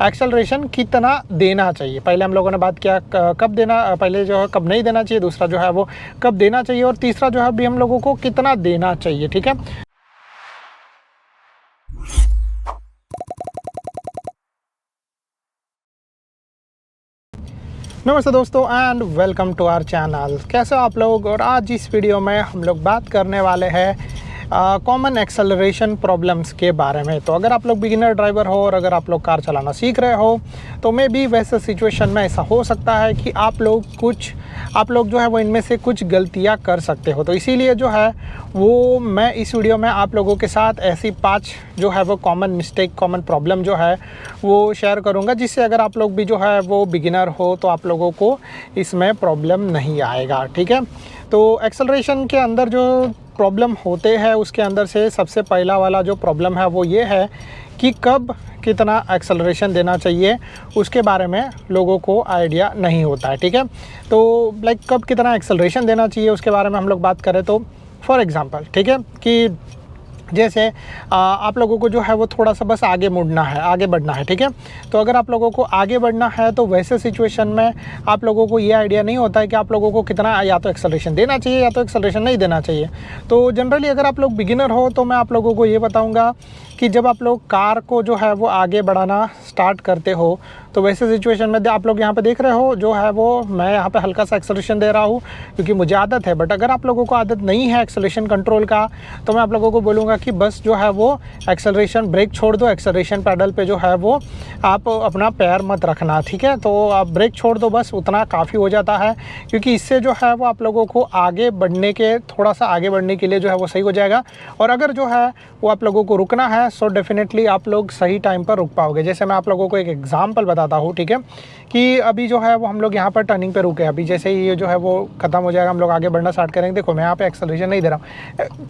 Acceleration कितना देना चाहिए। पहले हम लोगों ने बात किया कब देना, पहले जो है कब नहीं देना चाहिए, दूसरा जो है वो कब देना चाहिए, और तीसरा जो है अभी हम लोगों को कितना देना चाहिए। ठीक है, नमस्ते दोस्तों and welcome to our channel. कैसे हो आप लोग। और आज इस वीडियो में हम लोग बात करने वाले हैं कॉमन एक्सेलरेशन प्रॉब्लम्स के बारे में। तो अगर आप लोग बिगिनर ड्राइवर हो और अगर आप लोग कार चलाना सीख रहे हो तो मे भी वैसे सिचुएशन में ऐसा हो सकता है कि आप लोग जो है वो इनमें से कुछ गलतियां कर सकते हो। तो इसीलिए जो है वो मैं इस वीडियो में आप लोगों के साथ ऐसी 5 जो है वो कॉमन मिस्टेक, कॉमन प्रॉब्लम जो है वो शेयर करूंगा, जिससे अगर आप लोग भी जो है वो बिगिनर हो तो आप लोगों को इसमें प्रॉब्लम नहीं आएगा। ठीक है, तो एक्सेलरेशन के अंदर जो प्रॉब्लम होते हैं उसके अंदर से सबसे पहला वाला जो प्रॉब्लम है वो ये है कि कब कितना एक्सेलरेशन देना चाहिए उसके बारे में लोगों को आइडिया नहीं होता है। ठीक है, तो कब कितना एक्सेलरेशन देना चाहिए उसके बारे में हम लोग बात करें तो फॉर एग्ज़ाम्पल, ठीक है, कि जैसे आप लोगों को जो है वो थोड़ा सा बस आगे मुड़ना है, आगे बढ़ना है। ठीक है, तो अगर आप लोगों को आगे बढ़ना है तो वैसे सिचुएशन में आप लोगों को ये आइडिया नहीं होता है कि आप लोगों को कितना या तो एक्सेलरेशन देना चाहिए या तो एक्सेलरेशन नहीं देना चाहिए। तो जनरली अगर आप लोग बिगिनर हो तो मैं आप लोगों को ये बताऊंगा कि जब आप लोग कार को जो है वो आगे बढ़ाना स्टार्ट करते हो तो वैसे सिचुएशन में आप लोग यहाँ पे देख रहे हो जो है वो मैं यहाँ पे हल्का सा एक्सेलरेशन दे रहा हूँ क्योंकि मुझे आदत है। बट अगर आप लोगों को आदत नहीं है एक्सेलरेशन कंट्रोल का तो मैं आप लोगों को बोलूँगा कि बस जो है वो एक्सेलरेशन ब्रेक छोड़ दो, एक्सेलरेशन पैडल पे जो है वो आप अपना पैर मत रखना। ठीक है, तो आप ब्रेक छोड़ दो, बस उतना काफ़ी हो जाता है क्योंकि इससे जो है वो आप लोगों को आगे बढ़ने के थोड़ा सा आगे बढ़ने के लिए जो है वो सही हो जाएगा। और अगर जो है वो आप लोगों को रुकना है सो डेफिनेटली आप लोग सही टाइम पर रुक पाओगे। जैसे मैं आप लोगों को एक एग्जांपल बताता हूँ, ठीक है, कि अभी जो है वो हम लोग यहाँ पर टर्निंग पे रुके, अभी जैसे ही ये जो है वो ख़त्म हो जाएगा हम लोग आगे बढ़ना स्टार्ट करेंगे। देखो मैं यहाँ पे एक्सेलरेशन नहीं दे रहा हूँ,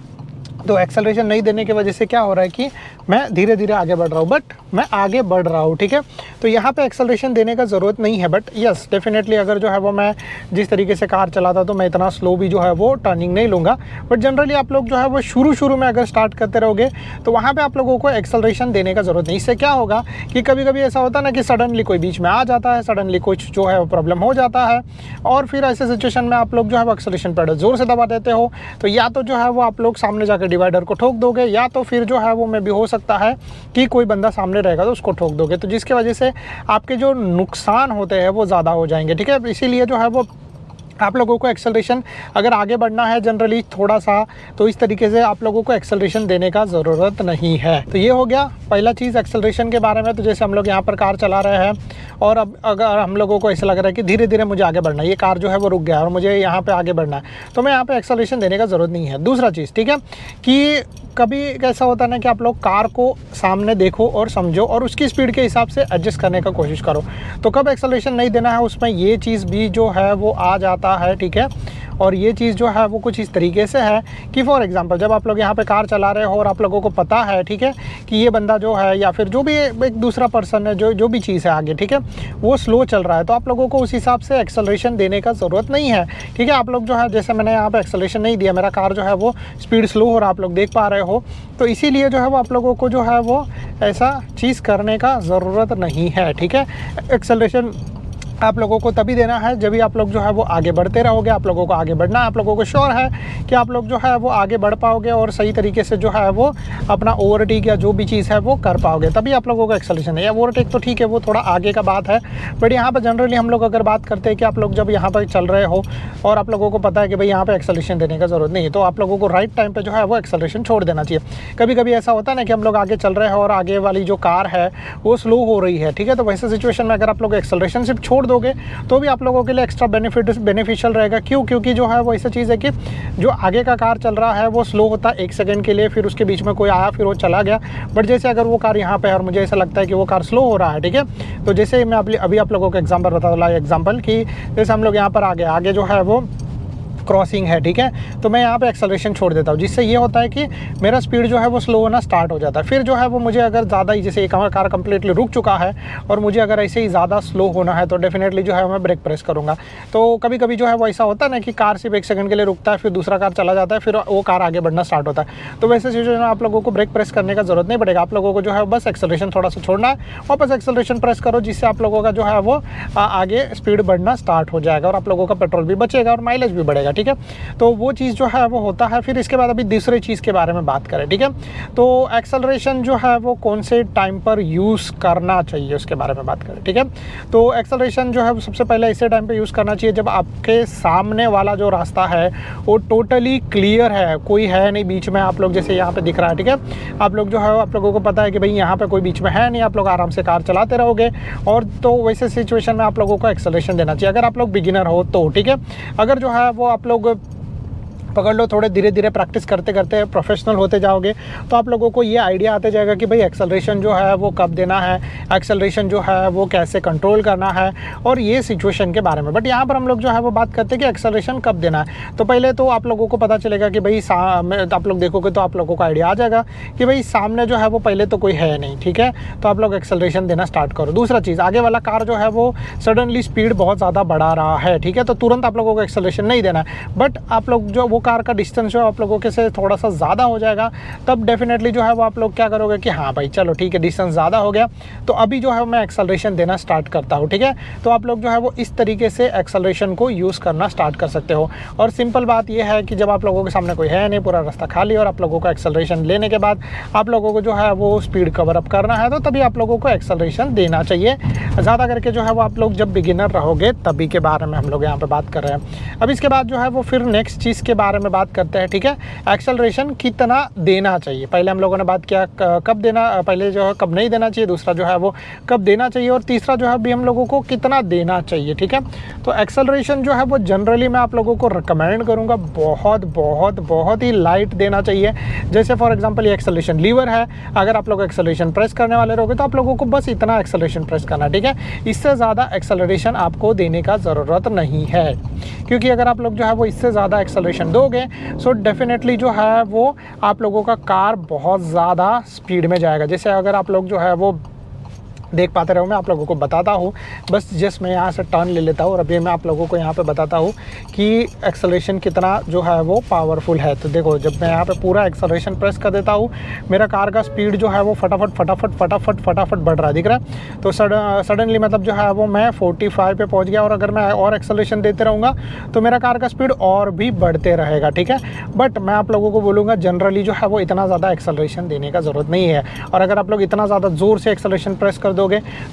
तो एक्सेलरेशन नहीं देने की वजह से क्या हो रहा है कि मैं धीरे धीरे आगे बढ़ रहा हूँ, बट मैं आगे बढ़ रहा हूँ। ठीक है, तो यहाँ पे एक्सेलरेशन देने का ज़रूरत नहीं है। बट यस डेफिनेटली अगर जो है वो मैं जिस तरीके से कार चलाता तो मैं इतना स्लो भी जो है वो टर्निंग नहीं लूँगा। बट जनरली आप लोग जो है वो शुरू में अगर स्टार्ट करते रहोगे तो वहाँ पर आप लोगों को एक्सेलरेशन देने का ज़रूरत नहीं। इससे क्या होगा कि कभी कभी ऐसा होता है ना कि सडनली कोई बीच में आ जाता है, सडनली कुछ जो है वो प्रॉब्लम हो जाता है और फिर ऐसे सिचुएशन में आप लोग जो है वो एक्सेलरेशन पैडल ज़ोर से दबा देते हो तो या तो जो है वो आप लोग सामने जाकर डिवाइडर को ठोक दोगे या तो फिर जो है वो में भी हो सकता है कि कोई बंदा सामने रहेगा तो उसको ठोक दोगे, तो जिसकी वजह से आपके जो नुकसान होते हैं वो ज़्यादा हो जाएंगे। ठीक है, इसीलिए जो है वो आप लोगों को एक्सेलरेशन अगर आगे बढ़ना है जनरली थोड़ा सा तो इस तरीके से आप लोगों को एक्सेलरेशन देने का ज़रूरत नहीं है। तो ये हो गया पहला चीज़ एक्सेलरेशन के बारे में। तो जैसे हम लोग यहाँ पर कार चला रहे हैं और अब अगर हम लोगों को ऐसा लग रहा है कि धीरे धीरे मुझे आगे बढ़ना है, ये कार जो है वो रुक गया और मुझे यहाँ पर आगे बढ़ना है, तो मैं यहाँ पर एक्सेलरेशन देने का ज़रूरत नहीं है। दूसरा चीज़, ठीक है, कि कभी कैसा होता है ना कि आप लोग कार को सामने देखो और समझो और उसकी स्पीड के हिसाब से एडजस्ट करने का कोशिश करो। तो कब एक्सेलरेशन नहीं देना है उसमें ये चीज़ भी जो है वो आ जाता है। ठीक है, और ये चीज़ जो है वो कुछ इस तरीके से है कि फॉर एग्जांपल जब आप लोग यहाँ पे कार चला रहे हो और आप लोगों को पता है, ठीक है, कि ये बंदा जो है या फिर जो भी एक दूसरा पर्सन है जो भी चीज़ है आगे, ठीक है, वो स्लो चल रहा है तो आप लोगों को उस हिसाब से एक्सेलरेशन देने का ज़रूरत नहीं है। ठीक है, आप लोग जो है जैसे मैंने यहाँ पर एक्सेलरेशन नहीं दिया, मेरा कार जो है वो स्पीड स्लो हो रहा आप लोग देख पा रहे हो, तो इसीलिए जो है वो आप लोगों को जो है वो ऐसा चीज़ करने का ज़रूरत नहीं है। ठीक है, एक्सेलरेशन आप लोगों को तभी देना है जब भी आप लोग जो है वो आगे बढ़ते रहोगे, आप लोगों को आगे बढ़ना है, आप लोगों को श्योर है कि आप लोग जो है वो आगे बढ़ पाओगे और सही तरीके से जो है वो अपना ओवरटेक या जो भी चीज़ है वो कर पाओगे, तभी आप लोगों को एक्सेलरेशन है। या ओवरटेक तो ठीक है वो थोड़ा आगे का बात है, बट यहाँ पर जनरली हम लोग अगर बात करते हैं कि आप लोग जब यहाँ पर चल रहे हो और आप लोगों को पता है कि भाई यहाँ पर एक्सेलरेशन देने का ज़रूरत नहीं है तो आप लोगों को राइट टाइम पर जो है वो एक्सेलरेशन छोड़ देना चाहिए। कभी कभी ऐसा होता है ना कि हम लोग आगे चल रहे हैं और आगे वाली जो कार है वो स्लो हो रही है, ठीक है, तो वैसे सिचुएशन में अगर आप लोग एक्सेलरेशन सिर्फ छोड़ दोगे तो भी आप लोगों के लिए एक्स्ट्रा बेनिफिशियल रहेगा। क्यों? क्योंकि जो है वो ऐसा चीज़ है कि जो आगे का कार चल रहा है वो स्लो होता है 1 सेकंड के लिए, फिर उसके बीच में कोई आया फिर वो चला गया। बट जैसे अगर वो कार यहाँ पे है और मुझे ऐसा लगता है कि वो कार स्लो हो रहा है, ठीक है, तो जैसे मैं अभी आप लोगों को एग्जाम्पल बता दूँ, एग्जाम्पल कि जैसे हम लोग यहाँ पर आगे जो है वो क्रॉसिंग है, ठीक है, तो मैं यहाँ पे एक्सेलरेशन छोड़ देता हूँ, जिससे ये होता है कि मेरा स्पीड जो है वो स्लो होना स्टार्ट हो जाता है। फिर जो है वो मुझे अगर ज़्यादा ही, जैसे एक कार कंप्लीटली रुक चुका है और मुझे अगर ऐसे ही ज़्यादा स्लो होना है तो डेफिनेटली जो है मैं ब्रेक प्रेस करूँगा। तो कभी कभी जो है वो ऐसा होता है ना कि कार सिर्फ 1 सेकंड के लिए रुकता है, फिर दूसरा कार चला जाता है, फिर वो कार आगे बढ़ना स्टार्ट होता है। तो वैसे सिचुएशन में आप लोगों को ब्रेक प्रेस करने का ज़रूरत नहीं पड़ेगा, आप लोगों को जो है बस एक्सेलरेशन थोड़ा सा छोड़ना है, वापस एक्सेलरेशन प्रेस करो, जिससे आप लोगों का जो है वो आगे स्पीड बढ़ना स्टार्ट हो जाएगा और आप लोगों का पेट्रोल भी बचेगा और माइलेज भी बढ़ेगा, ठीक है। तो वो चीज़ जो है वो होता है। फिर इसके बाद अभी दूसरी चीज़ के बारे में बात करें, ठीक है, तो एक्सेलरेशन जो है वो कौन से टाइम पर यूज़ करना चाहिए उसके बारे में बात करें, ठीक है। तो एक्सेलरेशन जो है सबसे पहले ऐसे टाइम पे यूज़ करना चाहिए जब आपके सामने वाला जो रास्ता है वो टोटली क्लियर है, कोई है नहीं बीच में, आप लोग जैसे यहाँ पे दिख रहा है, ठीक है, आप लोग जो है आप लोगों को पता है कि भाई यहाँ पे कोई बीच में है नहीं, आप लोग आराम से कार चलाते रहोगे, और तो वैसे सिचुएशन में आप लोगों को एक्सेलरेशन देना चाहिए, अगर आप लोग बिगिनर हो तो, ठीक है। अगर जो है वो आप लोग पकड़ लो, थोड़े धीरे धीरे प्रैक्टिस करते करते प्रोफेशनल होते जाओगे तो आप लोगों को ये आइडिया आते जाएगा कि भाई एक्सेलरेशन जो है वो कब देना है, एक्सेलरेशन जो है वो कैसे कंट्रोल करना है, और ये सिचुएशन के बारे में। बट यहाँ पर हम लोग जो है वो बात करते हैं कि एक्सेलरेशन कब देना है। तो पहले तो आप लोगों को पता चलेगा कि भाई आप लोग देखोगे तो आप लोगों को आइडिया आ जाएगा कि भाई सामने जो है वो पहले तो कोई है नहीं, ठीक है, तो आप लोग एक्सेलरेशन देना स्टार्ट करो। दूसरा चीज़, आगे वाला कार जो है वो सडनली स्पीड बहुत ज़्यादा बढ़ा रहा है, ठीक है, तो तुरंत आप लोगों को एक्सेलरेशन नहीं देना है, बट आप लोग जो वो कार का डिस्टेंस जो आप लोगों के से थोड़ा सा ज़्यादा हो जाएगा, तब डेफिनेटली जो है वो आप लोग क्या करोगे कि हाँ भाई चलो ठीक है, डिस्टेंस ज़्यादा हो गया तो अभी जो है मैं एक्सेलरेशन देना स्टार्ट करता हूँ, ठीक है। तो आप लोग जो है वो इस तरीके से एक्सेलरेशन को यूज़ करना स्टार्ट कर सकते हो। और सिंपल बात यह है कि जब आप लोगों के सामने कोई है नहीं, पूरा रास्ता खाली, और आप लोगों को एक्सेलरेशन लेने के बाद आप लोगों को जो है वो स्पीड कवर अप करना है, तो तभी आप लोगों को एक्सेलरेशन देना चाहिए। ज़्यादा करके जो है वो आप लोग जब बिगिनर रहोगे तभी के बारे में हम लोग यहाँ पर बात कर रहे हैं। अब इसके बाद जो है वो फिर नेक्स्ट चीज़ के बारे में बात करते हैं, ठीक है, एक्सेलरेशन कितना देना चाहिए। पहले हम लोगों ने बात किया कब देना, पहले जो है कब नहीं देना चाहिए, दूसरा जो है वो कब देना चाहिए, और तीसरा जो है अभी हम लोगों को कितना देना चाहिए, ठीक है। तो एक्सेलरेशन जो है वो जनरली मैं आप लोगों को रिकमेंड करूंगा बहुत बहुत बहुत ही लाइट देना चाहिए। जैसे फॉर एग्जांपल ये एक्सेलरेशन लीवर है, अगर आप लोग एक्सेलरेशन प्रेस करने वाले रहोगे तो आप लोगों को बस इतना एक्सेलरेशन प्रेस करना, ठीक है, इससे ज़्यादा एक्सेलरेशन आपको देने का ज़रूरत नहीं है, क्योंकि अगर आप लोग जो है वो इससे ज़्यादा एक्सेलरेशन दोगे सो डेफिनेटली जो है वो आप लोगों का कार बहुत ज़्यादा स्पीड में जाएगा। जैसे अगर आप लोग जो है वो देख पाते रहो, मैं आप लोगों को बताता हूँ, बस जस्ट मैं यहाँ से टर्न ले लेता हूँ और अभी मैं आप लोगों को यहाँ पे बताता हूँ कि एक्सेलरेशन कितना जो है वो पावरफुल है। तो देखो, जब मैं यहाँ पे पूरा एक्सेलरेशन प्रेस कर देता हूँ, मेरा कार का स्पीड जो है वो फटाफट फटाफट फटाफट फटाफट बढ़ रहा है, दिख रहा है। तो सडनली मतलब जो है वो मैं 45 पे पहुँच गया, और अगर मैं और एक्सेलरेशन देते रहूँगा तो मेरा कार का स्पीड और भी बढ़ते रहेगा, ठीक है। बट मैं आप लोगों को बोलूँगा जनरली जो है वो इतना ज़्यादा एक्सेलरेशन देने का ज़रूरत नहीं है, और अगर आप लोग इतना ज़्यादा ज़ोर से एक्सेलरेशन प्रेस कर दोगे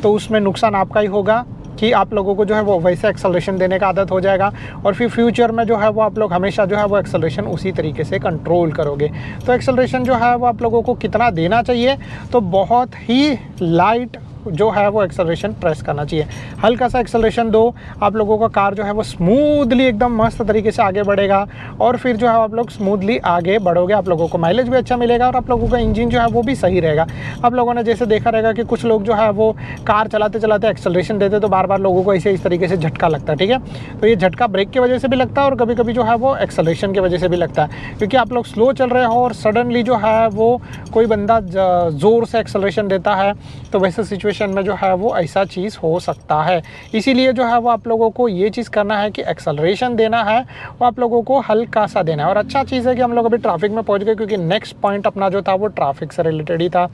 तो उसमें नुकसान आपका ही होगा कि आप लोगों को जो है वो वैसे एक्सेलरेशन देने का आदत हो जाएगा, और फिर फ्यूचर में जो है वो आप लोग हमेशा जो है वो एक्सेलरेशन उसी तरीके से कंट्रोल करोगे। तो एक्सेलरेशन जो है वो आप लोगों को कितना देना चाहिए, तो बहुत ही लाइट जो है वो एक्सेलरेशन प्रेस करना चाहिए। हल्का सा एक्सेलरेशन दो, आप लोगों का कार जो है वो स्मूथली एकदम मस्त तरीके से आगे बढ़ेगा, और फिर जो है आप लोग स्मूथली आगे बढ़ोगे, आप लोगों को माइलेज भी अच्छा मिलेगा, और आप लोगों का इंजन जो है वो भी सही रहेगा। आप लोगों ने जैसे देखा रहेगा कि कुछ लोग जो है वो कार चलाते चलाते एक्सेलरेशन देते तो बार बार लोगों को ऐसे इस तरीके से झटका लगता है, ठीक है। तो ये झटका ब्रेक की वजह से भी लगता है, और कभी कभी जो है वो एक्सेलरेशन की वजह से भी लगता है, क्योंकि आप लोग स्लो चल रहे हो और सडनली जो है वो कोई बंदा ज़ोर से एक्सेलरेशन देता है, तो वैसे सिचुएशन में जो है वो ऐसा चीज़ हो सकता है। इसीलिए जो है वो आप लोगों को ये चीज़ करना है कि एक्सेलरेशन देना है वो आप लोगों को हल्का सा देना है। और अच्छा चीज़ है कि हम लोग अभी ट्रैफिक में पहुंच गए, क्योंकि नेक्स्ट पॉइंट अपना जो था वो ट्रैफिक से रिलेटेड ही था,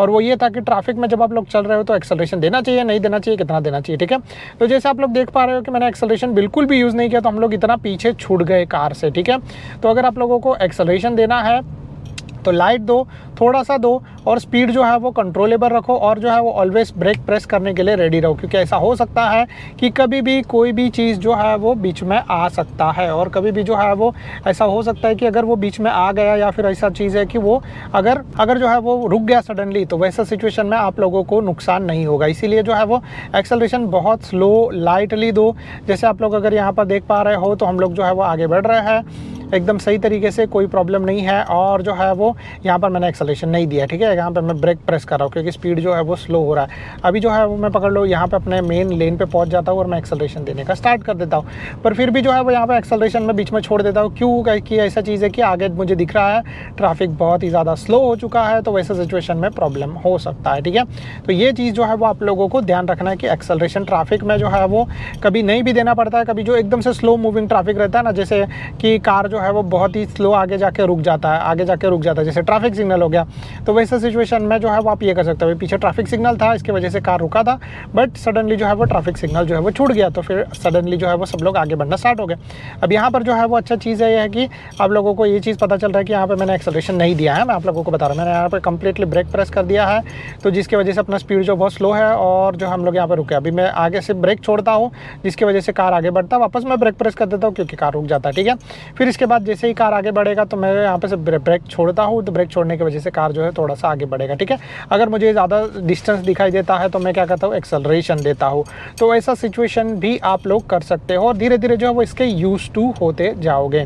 और वो ये था कि ट्रैफिक में जब आप लोग चल रहे हो तो एक्सेलरेशन देना चाहिए, नहीं देना चाहिए, कितना देना चाहिए, ठीक है। तो जैसे आप लोग देख पा रहे हो कि मैंने एक्सेलरेशन बिल्कुल भी यूज़ नहीं किया, तो हम लोग इतना पीछे छूट गए कार से, ठीक है। तो अगर आप लोगों को एक्सेलरेशन देना है तो लाइट दो, थोड़ा सा दो, और स्पीड जो है वो कंट्रोलेबल रखो, और जो है वो ऑलवेज ब्रेक प्रेस करने के लिए रेडी रहो, क्योंकि ऐसा हो सकता है कि कभी भी कोई भी चीज़ जो है वो बीच में आ सकता है, और कभी भी जो है वो ऐसा हो सकता है कि अगर वो बीच में आ गया, या फिर ऐसा चीज़ है कि वो अगर जो है वो रुक गया सडनली, तो वैसा सिचुएशन में आप लोगों को नुकसान नहीं होगा। इसीलिए जो है वो एक्सेलरेशन बहुत स्लो लाइटली दो। जैसे आप लोग अगर यहाँ पर देख पा रहे हो तो हम लोग जो है वो आगे बढ़ रहे हैं, एकदम सही तरीके से, कोई प्रॉब्लम नहीं है। और जो है वो यहाँ पर मैंने एक्सेलरेशन नहीं दिया, ठीक है। यहाँ पर मैं ब्रेक प्रेस कर रहा हूँ क्योंकि स्पीड जो है वो स्लो हो रहा है। अभी जो है वो मैं पकड़ लो यहाँ पे अपने मेन लेन पे पहुँच जाता हूँ और मैं एक्सेलरेशन देने का स्टार्ट कर देता हूँ, पर फिर भी जो है वो यहाँ पे एक्सेलरेशन में बीच में छोड़ देता हूँ। क्यों कि ऐसा चीज़ है कि आगे मुझे दिख रहा है ट्रैफिक बहुत ही ज़्यादा स्लो हो चुका है, तो वैसे सिचुएशन में प्रॉब्लम हो सकता है, ठीक है। तो ये चीज़ जो है वो आप लोगों को ध्यान रखना है कि एक्सेलरेशन ट्रैफिक में जो है वो कभी नहीं भी देना पड़ता है। कभी जो एकदम से स्लो मूविंग ट्रैफिक रहता है ना, जैसे कि कार जो है वो बहुत ही स्लो आगे जाके रुक जाता है, जैसे ट्रैफिक सिग्नल हो गया, तो वैसे सिचुएशन में जो है वो आप ये कर सकते हो, पीछे ट्रैफिक सिग्नल था, इसकी वजह से कार रुका था, बट सडनली जो है वो ट्रैफिक सिग्नल जो है वो छूट गया, तो फिर सडनली जो है वो सब लोग आगे बढ़ना स्टार्ट हो गए। अब यहाँ पर जो है वो अच्छा चीज़ है, ये है कि आप लोगों को ये चीज़ पता चल रहा है कि यहाँ पे मैंने एक्सेलरेशन नहीं दिया है। मैं आप लोगों को बता रहा हूँ, मैंने यहाँ पे कंप्लीटली ब्रेक प्रेस कर दिया है, तो जिसकी वजह से अपना स्पीड जो बहुत स्लो है और जो हम लोग यहाँ पे रुके। अभी मैं आगे से ब्रेक छोड़ता हूँ जिसकी वजह से कार आगे बढ़ता है, वापस मैं ब्रेक प्रेस कर देता हूँ क्योंकि कार रुक जाता है, ठीक है। फिर इसके बाद जैसे ही कार आगे बढ़ेगा तो मैं यहाँ पे से ब्रेक छोड़ता हूँ, तो ब्रेक छोड़ने की वजह से कार जो है थोड़ा सा आगे बढ़ेगा, ठीक है। अगर मुझे ज़्यादा डिस्टेंस दिखाई देता है तो मैं क्या करता हूँ, एक्सेलरेशन देता हूँ। तो ऐसा सिचुएशन भी आप लोग कर सकते हो और धीरे धीरे जो है वो इसके यूज टू होते जाओगे।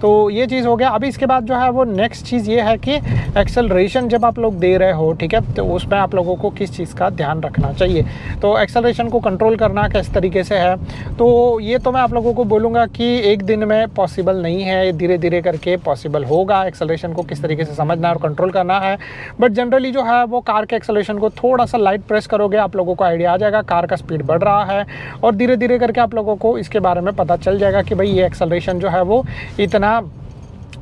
तो ये चीज़ हो गया। अभी इसके बाद जो है वो नेक्स्ट चीज़ ये है कि एक्सेलरेशन जब आप लोग दे रहे हो, ठीक है, तो उसमें आप लोगों को किस चीज़ का ध्यान रखना चाहिए। तो एक्सेलरेशन को कंट्रोल करना किस तरीके से है, तो ये तो मैं आप लोगों को बोलूँगा कि एक दिन में पॉसिबल नहीं है, धीरे धीरे करके पॉसिबल होगा। एक्सेलरेशन को किस तरीके से समझना और कंट्रोल करना है, बट जनरली जो है वो कार के एक्सेलरेशन को थोड़ा सा लाइट प्रेस करोगे, आप लोगों को आइडिया आ जाएगा कार का स्पीड बढ़ रहा है, और धीरे धीरे करके आप लोगों को इसके बारे में पता चल जाएगा कि भाई ये एक्सेलरेशन जो है वो इतना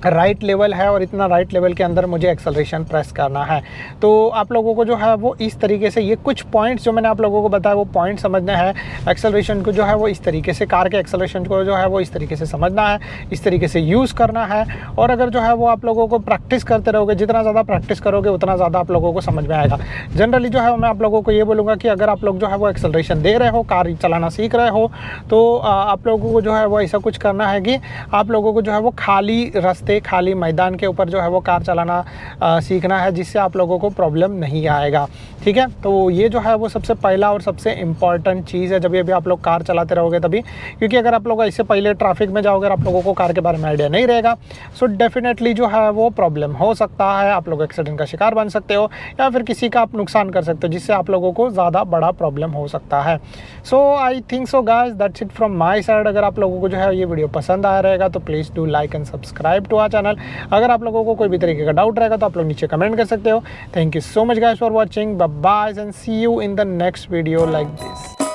राइट लेवल है और इतना राइट लेवल के अंदर मुझे एक्सेलरेशन प्रेस करना है। तो आप लोगों को जो है वो इस तरीके से ये कुछ पॉइंट्स जो मैंने आप लोगों को बताया वो पॉइंट समझना है। एक्सेलरेशन को जो है वो इस तरीके से, कार के एक्सेलरेशन को जो है वो इस तरीके से समझना है, इस तरीके से यूज़ करना है। और अगर जो है वो आप लोगों को प्रैक्टिस करते रहोगे, जितना ज़्यादा प्रैक्टिस करोगे उतना ज़्यादा आप लोगों को समझ में आएगा। जनरली जो है मैं आप लोगों को ये बोलूँगा कि अगर आप लोग जो है वो एक्सेलरेशन दे रहे हो, कार चलाना सीख रहे हो, तो आप लोगों को जो है वो ऐसा कुछ करना है कि आप लोगों को जो है वो खाली रास्ते, खाली मैदान के ऊपर जो है वो कार चलाना सीखना है, जिससे आप लोगों को प्रॉब्लम नहीं आएगा, ठीक है। तो ये जो है वो सबसे पहला और सबसे इम्पॉर्टेंट चीज़ है जब भी आप लोग कार चलाते रहोगे तभी, क्योंकि अगर आप लोग इससे पहले ट्रैफिक में जाओगे, आप लोगों को कार के बारे में आइडिया नहीं रहेगा, सो डेफिनेटली जो है वो प्रॉब्लम हो सकता है, आप लोग एक्सीडेंट का शिकार बन सकते हो या फिर किसी का आप नुकसान कर सकते हो, जिससे आप लोगों को ज़्यादा बड़ा प्रॉब्लम हो सकता है। So I think so guys, that's it from my side. अगर आप लोगों को जो है ये वीडियो पसंद आया रहेगा तो please do like and subscribe to our channel. अगर आप लोगों को कोई भी तरीके का डाउट रहेगा तो आप लोग नीचे कमेंट कर सकते हो। Thank you so much guys for watching, bye bye and see you in the next video like this.